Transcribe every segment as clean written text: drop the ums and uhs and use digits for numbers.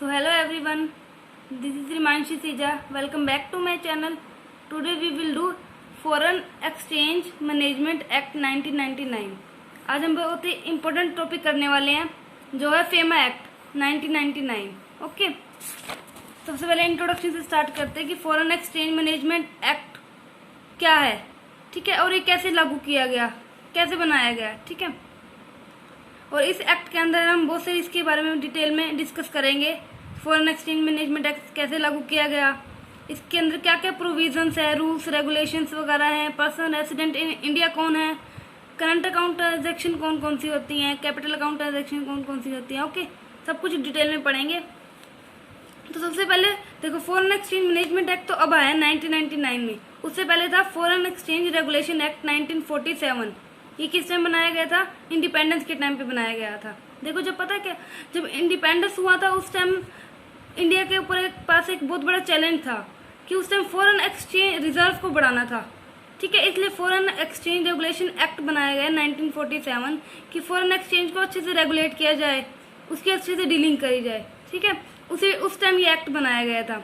So hello everyone, this is Rimanshi Sija. Welcome back to my channel. Today we will do Foreign Exchange Management Act 1999. आज हम बहुत ही important topic करने वाले हैं जो है फेमा एक्ट 1999. ओके, सबसे पहले इंट्रोडक्शन से स्टार्ट करते हैं कि फॉरेन एक्सचेंज मैनेजमेंट एक्ट क्या है, ठीक है, और ये कैसे लागू किया गया, कैसे बनाया गया, ठीक है। और इस एक्ट के अंदर हम बहुत सारी इसके बारे में डिटेल में डिस्कस करेंगे। फॉरेन एक्सचेंज मैनेजमेंट एक्ट कैसे लागू किया गया, इसके अंदर क्या क्या प्रोविजंस है, रूल्स रेगुलेशंस वगैरह हैं, पर्सन रेसिडेंट इन इंडिया कौन है, करंट अकाउंट ट्रांजेक्शन कौन कौन सी होती हैं, कैपिटल अकाउंट ट्रांजेक्शन कौन कौन सी होती हैं। ओके, सब कुछ डिटेल में पढ़ेंगे। तो सबसे पहले देखो, फॉरेन एक्सचेंज मैनेजमेंट एक्ट तो अब आया 1999 में। उससे पहले था फॉरेन एक्सचेंज रेगुलेशन एक्ट 1947। ये किस टाइम बनाया गया था? इंडिपेंडेंस के टाइम पे बनाया गया था। देखो, जब पता है क्या, जब इंडिपेंडेंस हुआ था उस टाइम इंडिया के ऊपर पास एक बहुत बड़ा चैलेंज था कि उस टाइम फॉरेन एक्सचेंज रिजर्व को बढ़ाना था, ठीक है। इसलिए फॉरेन एक्सचेंज रेगुलेशन एक्ट बनाया गया 1947 कि फॉरेन एक्सचेंज को अच्छे से रेगुलेट किया जाए, उसकी अच्छे से डीलिंग करी जाए, ठीक है। उस टाइम ये एक्ट बनाया गया था।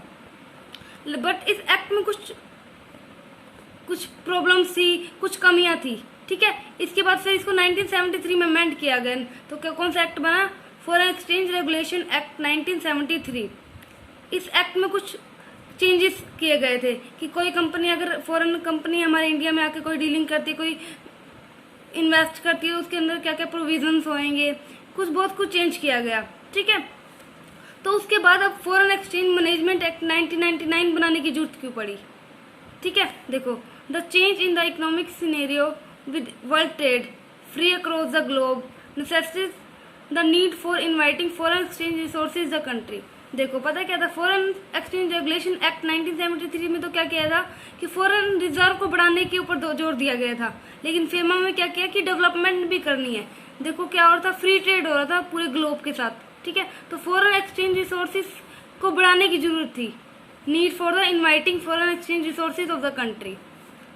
बट इस एक्ट में कुछ प्रॉब्लम्स थी, कुछ कमियां थी, ठीक है। इसके बाद फिर इसको 1973 में अमेंड किया गया। तो क्या कौन सा एक्ट बना? Foreign exchange regulation act 1973। इस एक्ट में कुछ चेंजेस किए गए थे कि कोई कंपनी, अगर फॉरेन कंपनी हमारे इंडिया में आके कोई डीलिंग करती है, कोई इन्वेस्ट करती है, उसके अंदर क्या क्या प्रोविजंस होंगे, बहुत कुछ चेंज किया गया, ठीक है। तो उसके बाद अब फॉरेन एक्सचेंज मैनेजमेंट एक्ट 1999 बनाने की जरूरत क्यों पड़ी, ठीक है। देखो, the change in the economic scenario with world trade free across the globe necessitates the need for inviting foreign exchange resources the country। देखो, पता क्या था? फॉरेन एक्सचेंज रेगुलेशन एक्ट 1973 में तो क्या किया था कि फॉरेन रिजर्व को बढ़ाने के ऊपर जोर दिया गया था, लेकिन फेमा में क्या किया कि डेवलपमेंट भी करनी है। देखो क्या हो रहा था, फ्री ट्रेड हो रहा था पूरे ग्लोब के साथ, ठीक है। तो फॉरेन एक्सचेंज रिसोर्सेज को बढ़ाने की जरूरत थी, need for the inviting foreign exchange resources of the country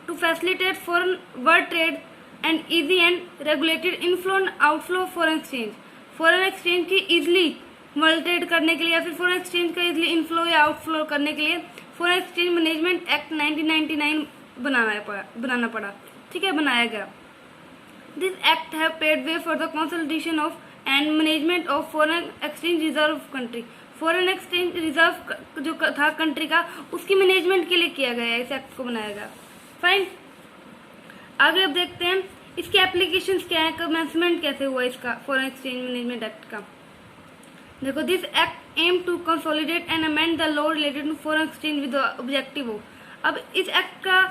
to facilitate foreign world trade and easy and regulated inflow and outflow of foreign exchange। Foreign exchange की इजिली वर्ल्ड ट्रेड करने के लिए या फिर फॉरेन एक्सचेंज का easily inflow या outflow करने के लिए फॉरेन एक्सचेंज मैनेजमेंट एक्ट 1999 बनाना पड़ा, ठीक है, बनाया गया। This act have paid way for the consolidation of and management of foreign exchange reserve country. Foreign exchange reserve जो था कंट्री का, उसकी मैनेजमेंट के लिए किया गया है, इस एक्ट को बनाया गया। फाइन, आगे अब देखते हैं इसके एप्लीकेशंस क्या है, कमेंसमेंट कैसे हुआ इसका फॉरेन एक्सचेंज मैनेजमेंट एक्ट का। देखो, this act aim to consolidate and amend the law related to foreign exchange with objective हो। अब इस एक्ट का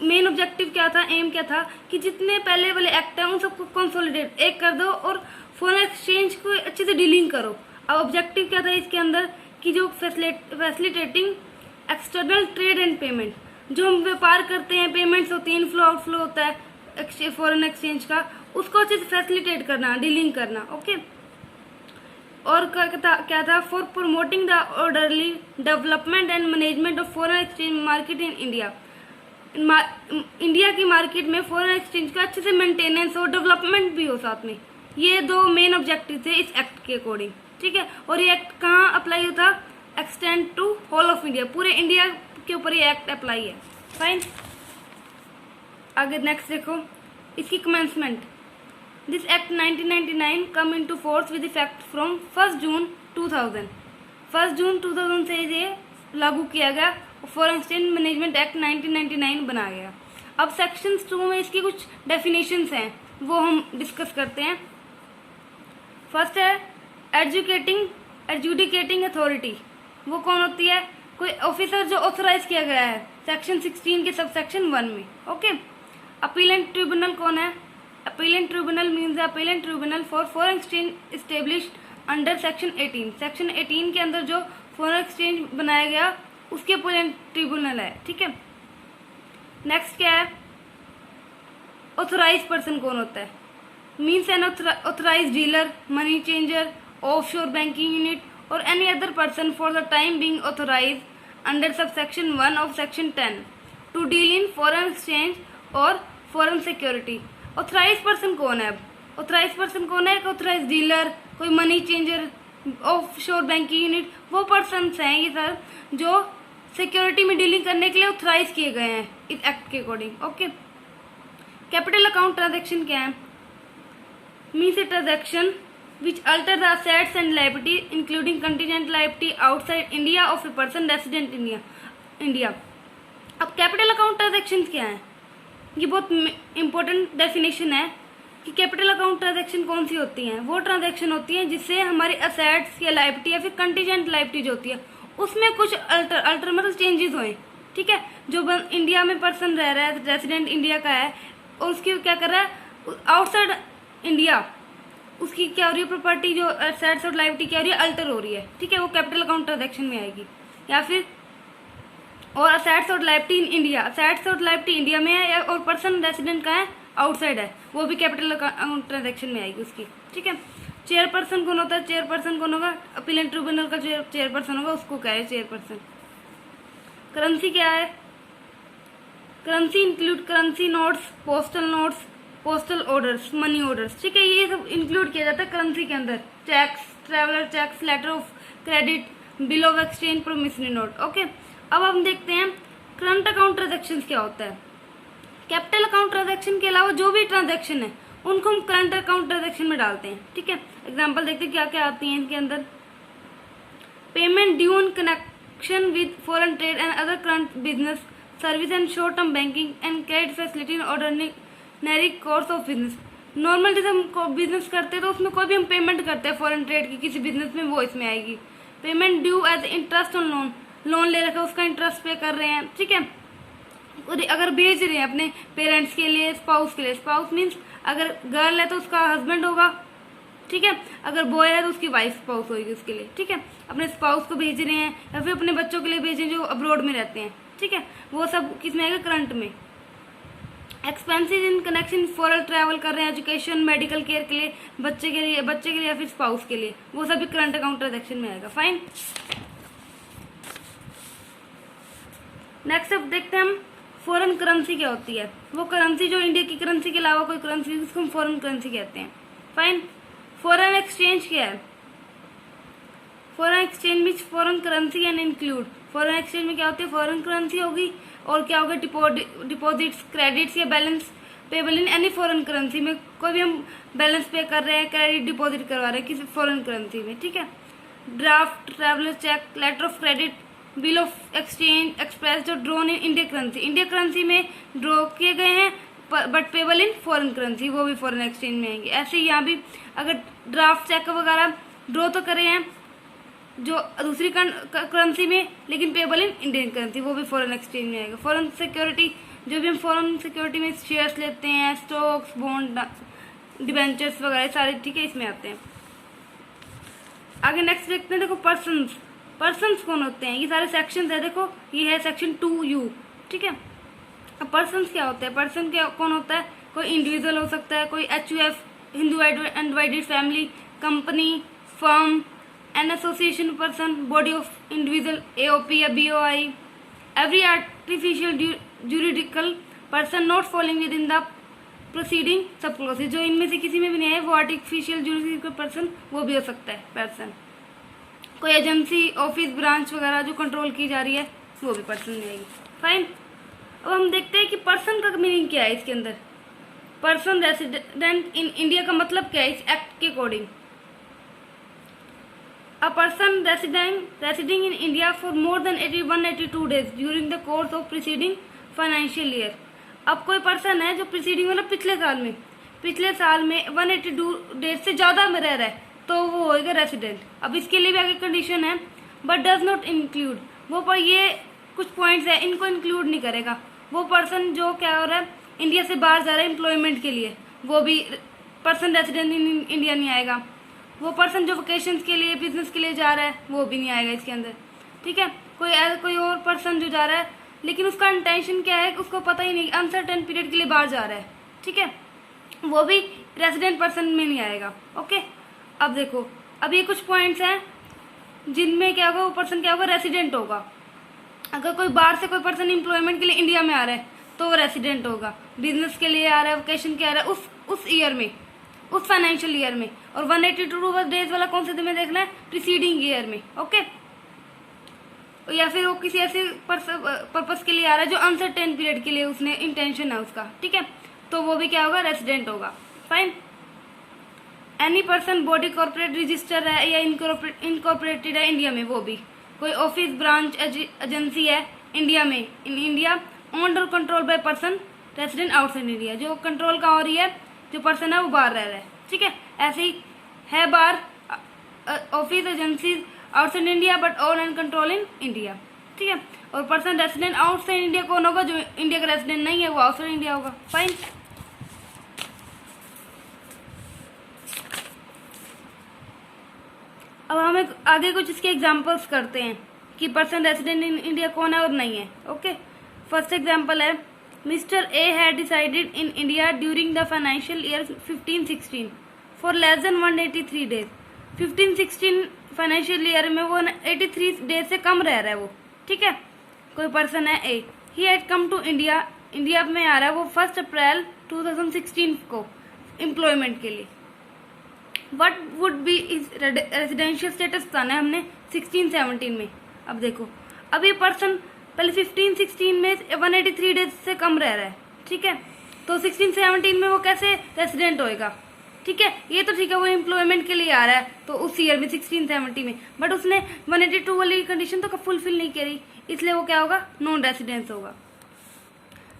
मेन ऑब्जेक्टिव क्या था, एम क्या था कि जितने पहले वाले एक्ट हैं उन सबको कंसोलिडेट एक कर दो और फॉरेन एक्सचेंज को अच्छे से डीलिंग करो। अब ऑब्जेक्टिव क्या था इसके अंदर कि जो facilitating external trade and payment, जो हम व्यापार करते हैं, पेमेंट्स होती हैं, इनफ्लो आउटफ्लो होता है फॉरेन एक्सचेंज का, उसको अच्छे से फैसिलिटेट करना, डीलिंग करना, ओके। और क्या था for promoting the orderly development and management of foreign exchange market in India. India की मार्केट में फॉरेन एक्सचेंज का अच्छे से मेंटेनेंस और डेवलपमेंट भी हो साथ में। ये दो मेन ऑब्जेक्टिव थे इस एक्ट के अकॉर्डिंग, ठीक है। और ये एक्ट कहाँ अप्लाई होता? Extend to whole of India, पूरे इंडिया के ऊपर ये एक्ट अप्लाई है। फाइन, आगे नेक्स्ट देखो इसकी commencement. This act 1999 come into force with effect from 1 जून 2000। 1 जून 2000 से ये लागू किया गया और फॉरेन एक्सचेंज मैनेजमेंट एक्ट 1999 बनाया गया। अब सेक्शन 2 में इसकी कुछ डेफिनेशंस हैं, वो हम डिस्कस करते हैं। फर्स्ट है एडजुडिकेटिंग अथॉरिटी। वो कौन होती है? कोई ऑफिसर जो ऑथराइज किया गया है सेक्शन 16 के सब सेक्शन 1 में, ओके। अपीलेंट ट्रिब्यूनल कौन है? Appellate tribunal means appellate tribunal for foreign exchange established under section 18। Section 18 के अंदर जो फॉरेन एक्सचेंज बनाया गया उसके अपीलेंट ट्रिब्यूनल है, ठीक है। नेक्स्ट क्या है? ऑथराइज पर्सन कौन होता है? Means an authorise dealer, money changer, offshore banking unit or any other person for the time being authorized under subsection 1 of section 10 to deal in foreign exchange or foreign security। Authorise person कौन है? अब authorise person कौन है? Authorise dealer, कोई money changer, offshore banking unit, वो persons हैं ये sir जो सिक्योरिटी में डीलिंग करने के लिए ऑथराइज किए गए हैं इस एक्ट के according. Okay, capital account transaction क्या है? Means a transaction which alter the assets and liability including contingent liability outside India of a person resident in India। अब कैपिटल अकाउंट ट्रांजेक्शन क्या है? ये बहुत इंपॉर्टेंट डेफिनेशन है कि कैपिटल अकाउंट ट्रांजेक्शन कौन सी होती हैं। वो ट्रांजेक्शन होती हैं जिससे हमारी असेट्स या लाइबिलिटी या फिर कंटीजेंट लाइबिलिटी जो होती है उसमें कुछ अल्टर मतलब चेंजेस हुए, ठीक है। जो इंडिया में पर्सन रह रहा है, रेसिडेंट इंडिया का है, और उसकी क्या कर रहा है आउटसाइड इंडिया, उसकी क्या हो रही है प्रॉपर्टी जो असेट्स और लाइबिलिटी क्या हो रही है अल्टर हो रही है, ठीक है, वो कैपिटल अकाउंट ट्रांजेक्शन में आएगी। या फिर और असेट्स और लाइबिलिटी इन इंडिया, असेट्स और लाइबिलिटी इंडिया में है और पर्सन रेसिडेंट का है आउटसाइड है, वो भी कैपिटल अकाउंट ट्रांजेक्शन में आएगी उसकी, ठीक है। चेयरपर्सन कौन होता है? चेयरपर्सन कौन होगा? अपीलेंट ट्रिब्यूनल का चेयरपर्सन होगा, उसको क्या है चेयरपर्सन। करेंसी क्या है? Currency include currency notes, postal orders, money orders, ठीक है, ये सब इंक्लूड किया जाता है करेंसी के अंदर। Cheques, traveller cheques, letter of credit, bill of exchange, promissory note. Okay, अब हम देखते हैं करंट अकाउंट ट्रांजेक्शन क्या होता है। कैपिटल अकाउंट ट्रांजेक्शन के अलावा जो भी ट्रांजेक्शन है उनको हम करंट अकाउंट ट्रांजेक्शन में डालते हैं, ठीक है। एग्जाम्पल देखते हैं क्या क्या आती है इनके अंदर। Payment due in connection with foreign trade and other current business service and short term banking and credit facility in ordinary course of business. Normal जैसे हम बिजनेस करते हैं तो उसमें कोई भी हम पेमेंट करते हैं फॉरेन ट्रेड की किसी बिजनेस में, वो इसमें आएगी। Payment due as interest on loan, loan ले रखा है उसका इंटरेस्ट पे कर रहे हैं, ठीक है। अगर भेज रहे हैं अपने पेरेंट्स के लिए, स्पाउस के लिए, स्पाउस मीन्स अगर गर्ल है तो उसका हस्बैंड होगा, ठीक है, अगर बॉय है तो उसकी वाइफ स्पाउस होगी उसके लिए, ठीक है। अपने स्पाउस को भेज रहे हैं या फिर अपने बच्चों के लिए भेज रहे हैं जो अब्रॉड में रहते हैं, ठीक है, वो सब किसमें आएगा? करंट में। Expenses in connection foreign travel कर रहे हैं, एजुकेशन, मेडिकल केयर के लिए, बच्चे के लिए या फिर स्पाउस के लिए, वो सभी करंट अकाउंट ट्रांजेक्शन में आएगा। फाइन, नेक्स्ट अब देखते हैं हम फॉरेन करेंसी क्या होती है। वो करेंसी जो इंडिया की करेंसी के अलावा कोई करेंसी जिसको हम फॉरेन करेंसी कहते हैं। फाइन, फॉरेन एक्सचेंज क्या है? Foreign exchange means foreign currency and include. Foreign exchange में क्या होती है? फॉरेन करेंसी होगी और क्या होगा? डिपॉजिट्स, क्रेडिट्स या balance payable in any foreign currency में, कोई भी हम बैलेंस पे कर रहे हैं, क्रेडिट डिपॉजिट करवा रहे हैं किसी फॉरेन करेंसी में, ठीक है। Draft, traveller cheque, letter of credit, bill of exchange, express जो drawn in India currency, India currency में ड्रॉ किए गए हैं but payable in foreign currency, वो भी फॉरेन एक्सचेंज में आएंगे। ऐसे ही यहाँ भी अगर ड्राफ्ट चेक वगैरह ड्रॉ तो करे हैं जो दूसरी करेंसी में लेकिन पेबल इन इंडियन करेंसी, वो भी फॉरेन एक्सचेंज में आएगा। फॉरेन सिक्योरिटी, जो भी हम फॉरेन सिक्योरिटी में शेयर्स लेते हैं, स्टॉक्स, बॉन्ड, डिबेंचर्स वगैरह सारे, ठीक है, इसमें आते हैं। आगे नेक्स्ट देखते हैं, देखो पर्सन्स। पर्सन्स कौन होते हैं? ये सारे सेक्शंस है, देखो ये है सेक्शन 2U, ठीक है। अब पर्सन्स क्या होते हैं? पर्सन क्या कौन होता है? कोई इंडिविजुअल हो सकता है, कोई HUF, Hindu undivided family, company, firm, an association person, body of individual, AOP या BOI, every artificial juridical person not following with in the proceeding सब क्लॉसेज। जो इनमें से किसी में भी नहीं है वो आर्टिफिशियल ज्यूरिडिकल पर्सन, वो भी हो सकता है पर्सन। कोई एजेंसी, ऑफिस, ब्रांच वगैरह जो कंट्रोल की जा रही है, वो भी पर्सन में आएगी। फाइन, अब हम देखते हैं कि पर्सन का मीनिंग क्या है इसके अंदर। पर्सन रेसिडेंट इन इंडिया का मतलब क्या है इस एक्ट के according? A person residing in India for more than 182 days during the course of preceding financial year। अब कोई पर्सन है जो प्रीसीडिंग मतलब पिछले साल में 182 डेज से ज़्यादा में रह रहा है तो वो होएगा रेसिडेंट। अब इसके लिए भी आगे कंडीशन है, बट डज नॉट इंक्लूड, वो पर ये कुछ पॉइंट्स है, इनको इंक्लूड नहीं करेगा। वो पर्सन जो क्या हो रहा है इंडिया से बाहर जा रहा है एम्प्लॉयमेंट के लिए, वो भी पर्सन रेसिडेंट इन इंडिया नहीं आएगा। वो पर्सन जो वेकेशंस के लिए, बिजनेस के लिए जा रहा है, वो भी नहीं आएगा इसके अंदर, ठीक है। कोई और पर्सन जो जा रहा है लेकिन उसका इंटेंशन क्या है, उसको पता ही नहीं, अनसर्टेन पीरियड के लिए बाहर जा रहा है, ठीक है, वो भी रेसिडेंट पर्सन में नहीं आएगा। ओके, अब देखो, अब ये कुछ पॉइंट्स हैं जिनमें क्या होगा, वो पर्सन क्या होगा? रेसिडेंट होगा। अगर कोई बाहर से कोई पर्सन एम्प्लॉयमेंट के लिए इंडिया में आ रहा है तो वो रेसिडेंट होगा। बिजनेस के लिए आ रहा है, वेकेशन के आ रहा है उस ईयर में, उस फाइनेंशियल ईयर में, और 182 डेज वाला कौन से दिन में देखना है, प्रीसीडिंग ईयर में। ओके, या फिर वो किसी ऐसे पर्पस के लिए आ रहा है जो अनसर्टेन पीरियड के लिए उसने इंटेंशन है उसका, ठीक है, तो वो भी क्या होगा, रेसिडेंट होगा। Fine. Any person body corporate register है या इनकॉर्पोरेटेड है इंडिया में, वो भी कोई ऑफिस ब्रांच एजेंसी है इंडिया में, इन इंडिया ओन्ड और control by person resident outside India, जो कंट्रोल का हो रही है, जो पर्सन है वो बाहर रह रहा है, ठीक है। ऐसे ही है बाहर office agency outside India but own and control in India, ठीक है। और पर्सन रेसिडेंट आउटसाइड इंडिया कौन होगा, जो इंडिया का रेसिडेंट नहीं है वो आउटसाइड इंडिया होगा। फाइन। अब हम आगे कुछ इसके एग्जांपल्स करते हैं कि पर्सन रेसिडेंट इन इंडिया कौन है और नहीं है। ओके, फर्स्ट एग्जांपल है, mister A had decided in India during the financial year 15-16 for less than 183 days. 15-16 financial year में वो 83 डेज से कम रह रहा है वो, ठीक है। कोई पर्सन है A, he had come to India, India में आ रहा है वो 1 अप्रैल 2016 को एम्प्लॉयमेंट के लिए। What would be is residential status बताना है हमने 16-17 में। अब देखो, अब ये पर्सन पहले 15-16 में 183 डेज से कम रह रहा है, ठीक है, तो 16-17 में वो कैसे रेसिडेंट होएगा, ठीक है। ये तो ठीक है, वो एम्प्लॉयमेंट के लिए आ रहा है तो उस ईयर में 16-17 में, बट उसने 182 वाली कंडीशन तो फुलफिल नहीं करी, इसलिए वो क्या होगा, नॉन रेसिडेंस होगा।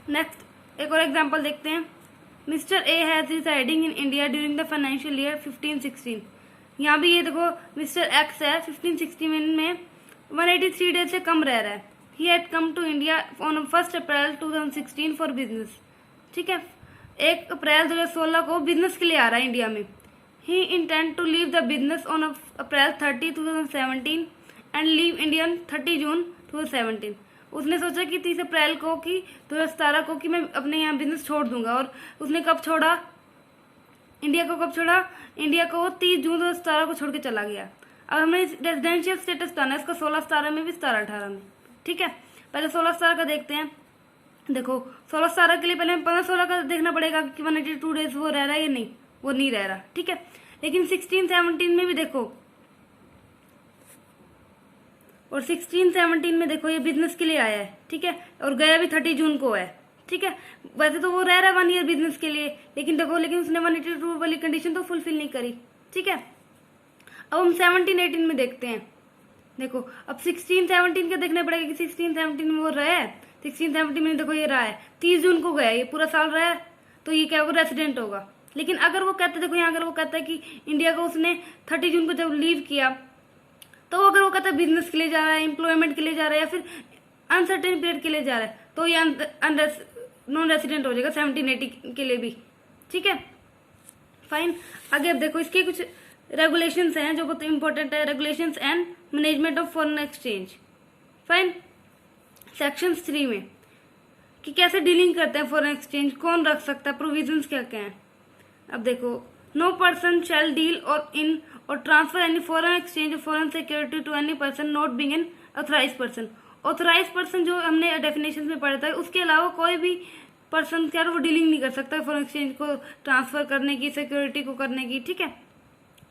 नेक्स्ट एक और एग्जाम्पल देखते हैं, mister A has residing in India during the financial year 15-16। यहाँ भी ये देखो मिस्टर एक्स है, 15-16 में 183 डेज से कम रह रहा है। He had come to India on 1 April 2016 for business, ठीक है, 1 अप्रैल 2016 को बिजनेस के लिए आ रहा है इंडिया में। He intend to leave the business on April 30, 2017 and leave Indian 30 June 2017। उसने सोचा कि 30 अप्रैल को कि 2017 को कि मैं अपने यहाँ बिजनेस छोड़ दूंगा, और उसने कब छोड़ा, इंडिया को कब छोड़ा, इंडिया को 30 जून 2017 को छोड़ के चला गया। अब हमें रेजिडेंशियल स्टेटस बताना है इसका 16-17 में भी 17-18 में, ठीक है। पहले 16-17 का देखते हैं। देखो 16-17 के लिए पहले 15-16 का देखना पड़ेगा कि 182 डेज वो रह रहा है या नहीं, वो नहीं रह रहा, ठीक है। लेकिन 16-17 में भी देखो, और 16-17 में देखो ये बिजनेस के लिए आया है, ठीक है, और गया भी 30 जून को है, ठीक है। वैसे तो वो रह रहा है 1 ईयर बिजनेस के लिए, लेकिन देखो लेकिन उसने 182 वाली कंडीशन तो फुलफिल नहीं करी, ठीक है। अब हम 17-18 में देखते हैं। देखो अब 16-17 का देखना पड़ेगा कि 16-17 में वो रहा है, 16-17 में देखो ये रहा है 30 जून को गया, ये पूरा साल रहा है, तो ये क्या होगा, रेसिडेंट होगा। लेकिन अगर वो कहता है, देखो यहाँ अगर वो कहता है कि इंडिया को उसने 30 जून को जब लीव किया, तो अगर वो कहता है बिजनेस के लिए जा रहा है, एम्प्लॉयमेंट के लिए जा रहा है, या फिर अनसर्टेन पीरियड के लिए जा रहा है, तो ये नॉन रेसिडेंट हो जाएगा 17-18 के लिए भी, ठीक है। फाइन। आगे अब देखो इसके कुछ रेगुलेशंस हैं जो बहुत इंपॉर्टेंट है, regulations and management of foreign exchange. Fine. Section 3 में कि कैसे डीलिंग करते हैं फॉरेन एक्सचेंज, कौन रख सकता है, प्रोविजंस क्या क्या हैं। अब देखो, नो पर्सन शैल डील और इन और transfer any foreign exchange foreign security to any person not being an authorised person. Authorised person जो हमने डेफिनेशन में पढ़ा था, उसके अलावा कोई भी पर्सन क्या वो डीलिंग नहीं कर सकता फॉरेन एक्सचेंज को ट्रांसफर करने की, सिक्योरिटी को करने की, ठीक है।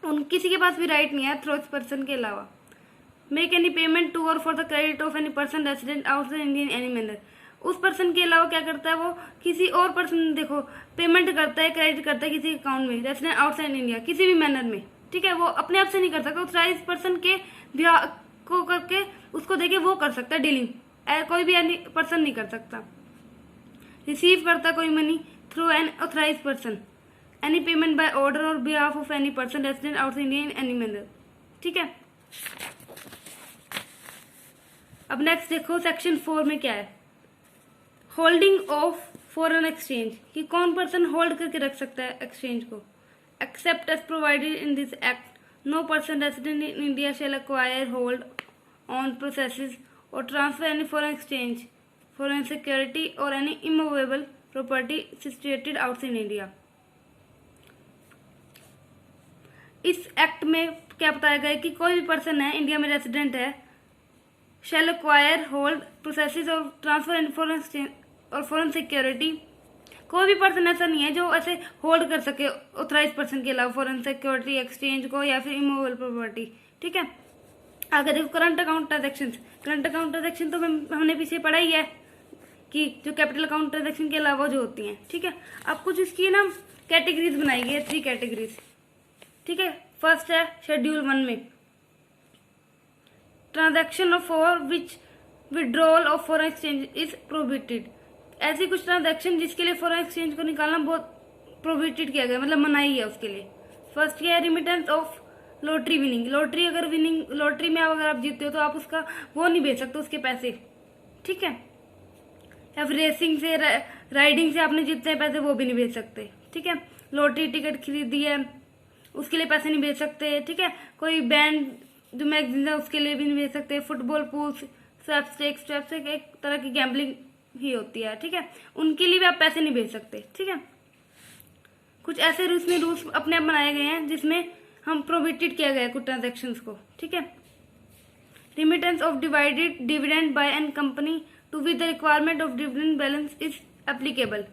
उन किसी के पास भी राइट नहीं है ऑथराइज्ड पर्सन के अलावा। मेक एनी पेमेंट टू और for the credit of any person resident outside India in any manner. उस पर्सन के अलावा क्या करता है, वो किसी और पर्सन देखो पेमेंट करता है, क्रेडिट करता है किसी अकाउंट में रेसिडेंट आउटसाइड इंडिया किसी भी मैनर में, ठीक है। वो अपने आप से नहीं कर सकता, ऑथराइज्ड पर्सन के बिहार को करके उसको देके वो कर सकता है डीलिंग, कोई भी एनी पर्सन नहीं कर सकता। रिसीव करता कोई money through an authorised person, any payment by order or behalf of any person resident outside India in any manner, ठीक है। अब नेक्स्ट देखो सेक्शन 4 में क्या है, होल्डिंग ऑफ फॉरेन एक्सचेंज, कि कौन पर्सन होल्ड करके रख सकता है एक्सचेंज को। Except as provided in this act, no person resident in India shall acquire, hold on, processes or transfer any foreign exchange, foreign security or any immovable property situated outside India. इस act में क्या बताया गया है कि कोई भी person है इंडिया में रेसिडेंट है, शैल acquire, hold, processes or transfer and foreign exchange और फॉरेन सिक्योरिटी, कोई भी पर्सन ऐसा नहीं है जो ऐसे होल्ड कर सके ऑथराइज पर्सन के अलावा फॉरेन सिक्योरिटी एक्सचेंज को या फिर इमूवेबल प्रॉपर्टी। ठीक है, आगे देखो current account transaction. Current account transaction तो हमने पीछे पढ़ा ही है कि जो कैपिटल अकाउंट ट्रांजेक्शन के अलावा जो होती हैं। ठीक है, अब कुछ इसकी ना कैटेगरीज बनाई गई है, 3 कैटेगरीज। ठीक है, फर्स्ट है शेड्यूल 1 में transaction of for which withdrawal of foreign exchange is prohibited. ऐसी कुछ ट्रांजैक्शन जिसके लिए फॉरेन एक्सचेंज को निकालना बहुत प्रोहिबिटेड किया गया, मतलब मनाही है उसके लिए। फर्स्ट क्या है, remittance of lottery winning. Lottery अगर विनिंग, लॉटरी में अगर आप जीतते हो तो आप उसका वो नहीं भेज सकते उसके पैसे। ठीक है, या फिर रेसिंग से, राइडिंग से आपने जीतते हैं पैसे, वो भी नहीं भेज सकते। ठीक है, लॉटरी टिकट खरीदी है उसके लिए पैसे नहीं भेज सकते। ठीक है, कोई बैंड जो मैगजीन है उसके लिए भी नहीं भेज सकते। फुटबॉल पूल, स्वैपस्टेक्स एक तरह की गैम्बलिंग ही होती है। ठीक है, उनके लिए भी आप पैसे नहीं भेज सकते। ठीक है, कुछ ऐसे रूल्स अपने आप बनाए गए हैं जिसमें हम प्रोहिबिटेड किया गया है कुछ ट्रांजेक्शन्स को। ठीक है, remittance of divided dividend by an company to which the requirement of dividend balance is applicable.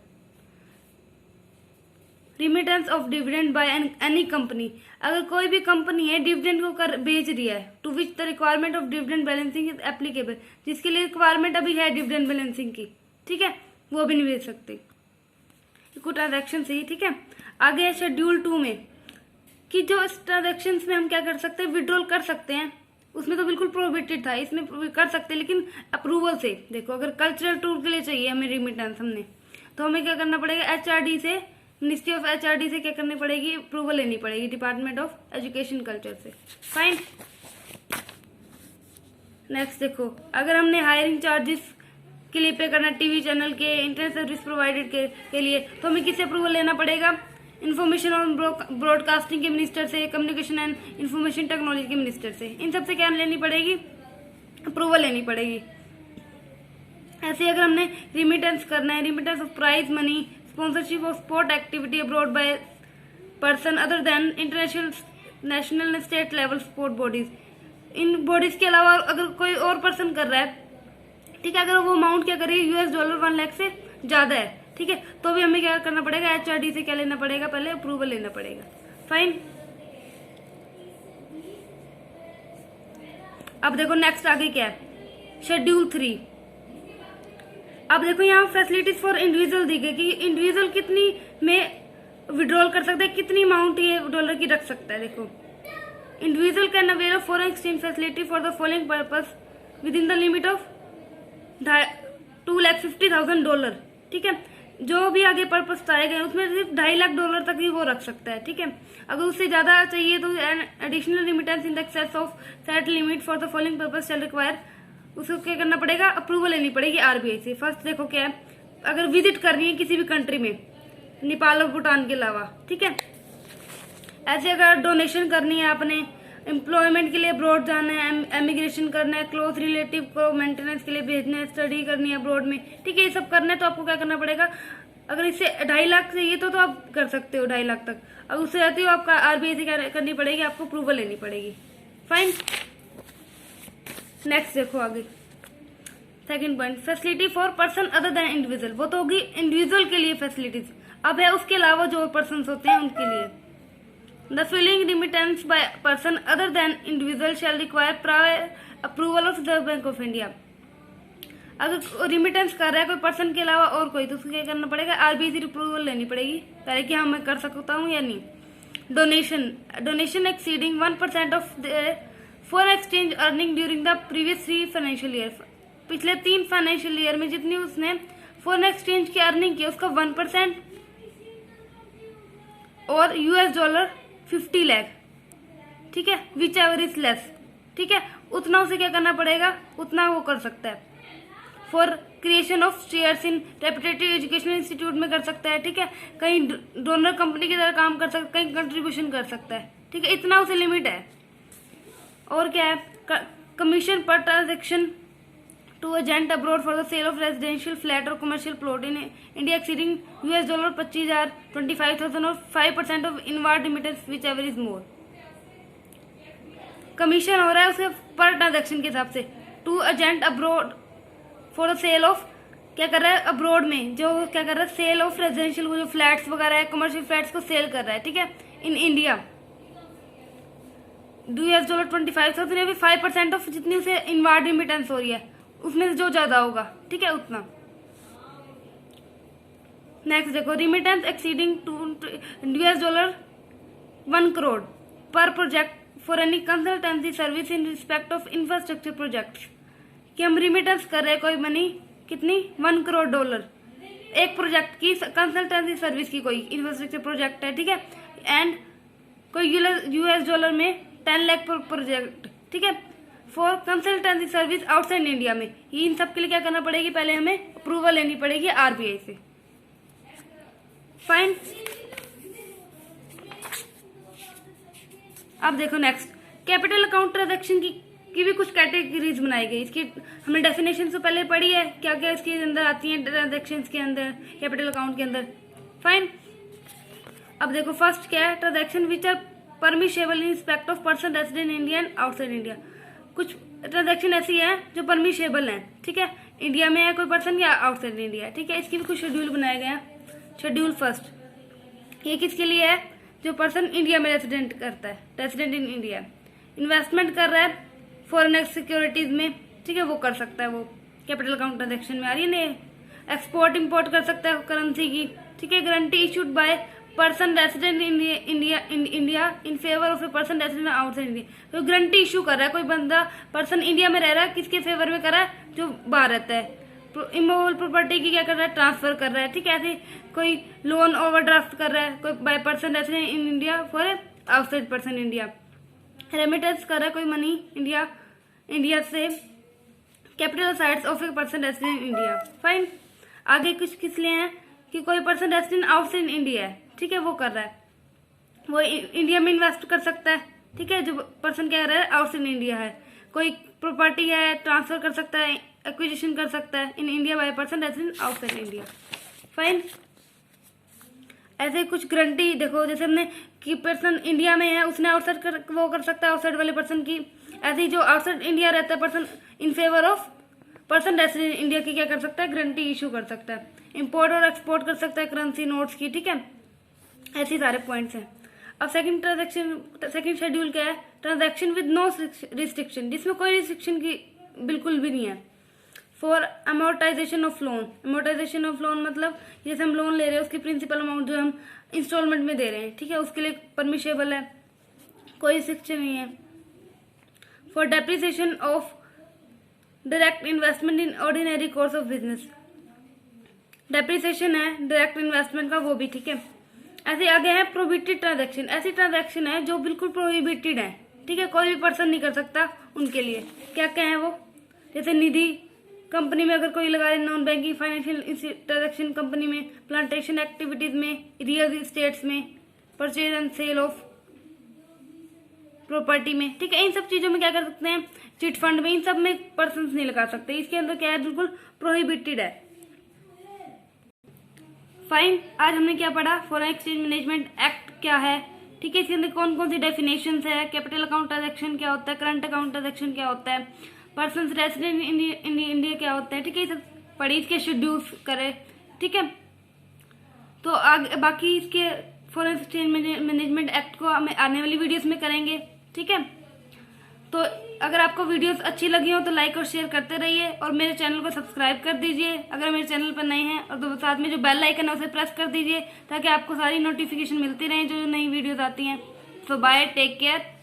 Remittance of dividend by any company, अगर कोई भी कंपनी है डिविडेंड को कर बेच रही है, to which the requirement of dividend balancing is applicable, जिसके लिए रिक्वायरमेंट अभी है डिविडेंड बैलेंसिंग की। ठीक है, वो भी नहीं भेज सकते कुछ ट्रांजेक्शन से ही। ठीक है, आगे है शेड्यूल 2 में कि जो इस ट्रांजेक्शन में हम क्या कर सकते हैं, विड्रॉल कर सकते हैं। उसमें तो बिल्कुल प्रोहिबिटेड था, इसमें कर सकते हैं लेकिन अप्रूवल से। देखो, अगर कल्चरल टूर के लिए चाहिए हमें रिमिटेंस हमने, तो हमें क्या करना पड़ेगा, HRD से, मिनिस्ट्री ऑफ HRD से क्या करनी पड़ेगी, अप्रूवल लेनी पड़ेगी, डिपार्टमेंट ऑफ एजुकेशन कल्चर से। फाइन। नेक्स्ट देखो, अगर हमने हायरिंग चार्जेस के लिए पे करना टीवी चैनल के, इंटरनेट सर्विस प्रोवाइडेड के लिए, तो हमें किससे अप्रूवल लेना पड़ेगा, इन्फॉर्मेशन और ब्रॉडकास्टिंग के मिनिस्टर से, कम्युनिकेशन एंड इन्फॉर्मेशन टेक्नोलॉजी के मिनिस्टर से। इन सबसे क्या लेनी पड़ेगी, अप्रूवल लेनी पड़ेगी। ऐसे अगर हमने रिमिटेंस करना है, remittance of prize money, sponsorship of sport activity abroad by person other than international, national and state level sport bodies, इन बॉडीज के अलावा अगर कोई और पर्सन कर रहा है, ठीक है, अगर वो अमाउंट क्या करिए $1 1 लाख से ज्यादा है, ठीक है, तो भी हमें क्या करना पड़ेगा, HRD से क्या लेना पड़ेगा, पहले अप्रूवल लेना पड़ेगा। फाइन। अब देखो नेक्स्ट आगे क्या है, शेड्यूल 3। अब देखो यहाँ फैसिलिटीज फॉर इंडिविजुअल दी गई कि इंडिविजुअल कितनी में विड्रॉल कर सकता है, कितनी अमाउंट ये डॉलर की रख सकता है। देखो, individual can avail of foreign exchange facility for the following purpose with in the limit of $250,000। ठीक है, जो भी आगे पर्पस बताए गए उसमें सिर्फ $2.5 लाख तक ही वो रख सकता है। ठीक है, अगर उससे ज्यादा चाहिए तो additional remittance in the excess of set limit for the following purpose shall require, उसको क्या करना पड़ेगा, अप्रूवल लेनी पड़ेगी RBI से। फर्स्ट देखो क्या है, अगर विजिट करनी है किसी भी कंट्री में, नेपाल और भूटान के अलावा, ठीक है, ऐसे अगर डोनेशन करनी है आपने, एम्प्लॉयमेंट के लिए अब्रॉड जाना है, एमिग्रेशन करना है, क्लोज रिलेटिव को मेंटेनेंस के लिए भेजना है, स्टडी करनी है अब्रॉड में, ठीक है, ये सब करना है तो आपको क्या करना पड़ेगा, अगर इससे 2.5 लाख चाहिए तो आप कर सकते हो 2.5 लाख तक, अगर उससे जाती हो आपका RBI से क्या करनी पड़ेगी, आपको अप्रूवल लेनी पड़ेगी। फाइन। नेक्स्ट देखो आगे second point, facility for person other than individual, वो तो होगी इंडिविजुअल के लिए फैसिलिटीज, अब है उसके अलावा जो पर्सन होते हैं उनके लिए। The filling remittance by person other than individual shall require prior approval of Reserve Bank of India। अगर रिमिटेंस कर रहा है कोई पर्सन के अलावा और कोई, तो उसको क्या करना पड़ेगा, RBI से अप्रूवल लेनी पड़ेगी पहले कि हाँ मैं कर सकता हूँ या नहीं। Donation exceeding 1% of foreign exchange earning during the previous 3 financial year, पिछले 3 फाइनेंशियल ईयर में जितनी उसने फॉरेन एक्सचेंज की अर्निंग की उसका 1%, और $50 लाख, ठीक है, विच एवर इज लेस, ठीक है, उतना उसे क्या करना पड़ेगा, उतना वो कर सकता है। For creation of shares in reputative educational institute में कर सकता है, ठीक है, कहीं डोनर कंपनी की तरह काम कर सकता है, कहीं कंट्रीब्यूशन कर सकता है, ठीक है, इतना उसे लिमिट है। और क्या है, commission per transaction to agent abroad for the sale of residential flat or commercial plot in India exceeding $20,000, 25,000 or 5% of inward remittance whichever is more। Commission हो रहा है उसे पर ट्रांजेक्शन के हिसाब से, to agent abroad for the sale of क्या कर रहा है अब्रॉड में, जो क्या कर रहा है सेल ऑफ रेजिडेंशियल जो फ्लैट्स वगैरह है, कमर्शियल फ्लैट्स को सेल कर रहा है, ठीक है, इन इंडिया $25,000 अभी 5% ऑफ जितनी उसे इनवार्ड रिमिटेंस हो रही है उसमें से जो ज्यादा होगा, ठीक है, उतना। नेक्स्ट देखो, रिमिटेंस एक्सीडिंग $1 crore पर project for any consultancy service in respect of infrastructure projects, कि हम रिमिटेंस कर रहे हैं कोई मनी कितनी $1 crore एक प्रोजेक्ट की, कंसल्टेंसी सर्विस की, कोई इंफ्रास्ट्रक्चर प्रोजेक्ट है, ठीक है, एंड कोई $US में 10 लाख पर प्रोजेक्ट, ठीक है, for consultancy service outside India में। ये इन सब के लिए क्या करना पड़ेगी, पहले हमें अप्रूवल लेनी पड़ेगी RBI से। फाइन। अब देखो नेक्स्ट, कैपिटल अकाउंट ट्रांजैक्शन की भी कुछ कैटेगरीज बनाई गई। इसकी हमने डेफिनेशन तो पहले पढ़ी है, क्या क्या इसके अंदर आती है ट्रांजैक्शन के अंदर, कैपिटल अकाउंट के अंदर। फाइन। अब देखो फर्स्ट क्या है, transaction which are permissible in respect of person resident India and outside India. कुछ ट्रांजैक्शन ऐसी है जो परमिशेबल है, ठीक है, इंडिया में है कोई पर्सन या आउटसाइड इंडिया, ठीक है, इसकी भी कुछ शेड्यूल बनाए गए हैं। शेड्यूल फर्स्ट, ये किसके लिए है, जो पर्सन इंडिया में रेसिडेंट करता है, रेसिडेंट इन इंडिया, इन्वेस्टमेंट कर रहा है फॉरेन सिक्योरिटीज में, ठीक है, वो कर सकता है, वो कैपिटल अकाउंट ट्रांजैक्शन में आ रही है ना। एक्सपोर्ट इंपोर्ट कर सकता है करेंसी की, ठीक है, guarantee issued by person resident India in favour of a person resident outside India. तो गारंटी इशू कर रहा है कोई बंदा, पर्सन इंडिया में रह रहा है, किसके फेवर में कर रहा है, जो बाहर रहता है। इमूवेबल प्रॉपर्टी की क्या कर रहा है, ट्रांसफर कर रहा है, ठीक है, ऐसे कोई लोन ओवरड्राफ्ट कर रहा है कोई by person resident in India for outside person India. Remittance कर रहा है कोई मनी इंडिया से capital sites of a person resident India. Fine. आगे कुछ किस लिए है कि कोई पर्सन रेसिडेंट आउटसाइड इंडिया है, ठीक है, वो कर रहा है, वो इंडिया में इन्वेस्ट कर सकता है, ठीक है, जो पर्सन क्या कर रहा है आउटसाइड इंडिया है, कोई प्रॉपर्टी है ट्रांसफर कर सकता है, एक्विजिशन कर सकता है in India by person resident outside India. Fine. ऐसे कुछ गारंटी देखो, जैसे हमने कि पर्सन इंडिया में है उसने आउटसाइड वो कर सकता है आउटसाइड वाले पर्सन की, ऐसे ही जो आउटसाइड इंडिया रहता है person in favour of person resident India की क्या कर सकता है, गारंटी इशू कर सकता है, इंपोर्ट और एक्सपोर्ट कर सकता है करेंसी नोट्स की, ठीक है, ऐसे सारे पॉइंट्स हैं। अब सेकंड शेड्यूल क्या है, ट्रांजैक्शन विद नो रिस्ट्रिक्शन, जिसमें कोई रिस्ट्रिक्शन की बिल्कुल भी नहीं है। For amortisation of loan, amortisation of loan मतलब जैसे हम लोन ले रहे हैं उसकी प्रिंसिपल अमाउंट जो हम इंस्टॉलमेंट में दे रहे हैं, ठीक है, उसके लिए परमिशेबल है, कोई रिस्ट्रिक्शन नहीं है। For depreciation of direct investment in ordinary course of business, depreciation है डायरेक्ट इन्वेस्टमेंट का, वो भी, ठीक है। ऐसे आगे है प्रोहिबिटेड ट्रांजैक्शन, ऐसी ट्रांजैक्शन है जो बिल्कुल प्रोहिबिटेड है, ठीक है, कोई भी पर्सन नहीं कर सकता, उनके लिए क्या क्या है वो, जैसे निधि कंपनी में अगर कोई लगा रहे, non banking financial transaction company में, प्लांटेशन एक्टिविटीज में, रियल एस्टेट्स में, purchase and sale of property में, ठीक है, इन सब चीजों में क्या कर सकते हैं, चिट फंड में, इन सब में पर्सन नहीं लगा सकते, इसके अंदर क्या है, बिल्कुल प्रोहिबिटेड है। फाइन। आज हमने क्या पढ़ा, फॉरेन एक्सचेंज मैनेजमेंट एक्ट क्या है, ठीक है, इसके अंदर कौन कौन सी डेफिनेशंस है, कैपिटल अकाउंट ट्रांजैक्शन क्या होता है, करंट अकाउंट ट्रांजैक्शन क्या होता है, पर्सन रेसिडेंट इंडिया क्या होता है, ठीक है, सब पढ़ी, इसके शेड्यूल्स करे, ठीक है। तो आगे बाकी इसके फॉरेन एक्सचेंज मैनेजमेंट एक्ट को हम आने वाली वीडियोस में करेंगे, ठीक है। तो अगर आपको वीडियोस अच्छी लगी हो तो लाइक और शेयर करते रहिए और मेरे चैनल को सब्सक्राइब कर दीजिए अगर मेरे चैनल पर नए हैं, और तो साथ में जो बेल आइकन है उसे प्रेस कर दीजिए ताकि आपको सारी नोटिफिकेशन मिलती रहे जो नई वीडियोस आती हैं। सो बाय, टेक केयर।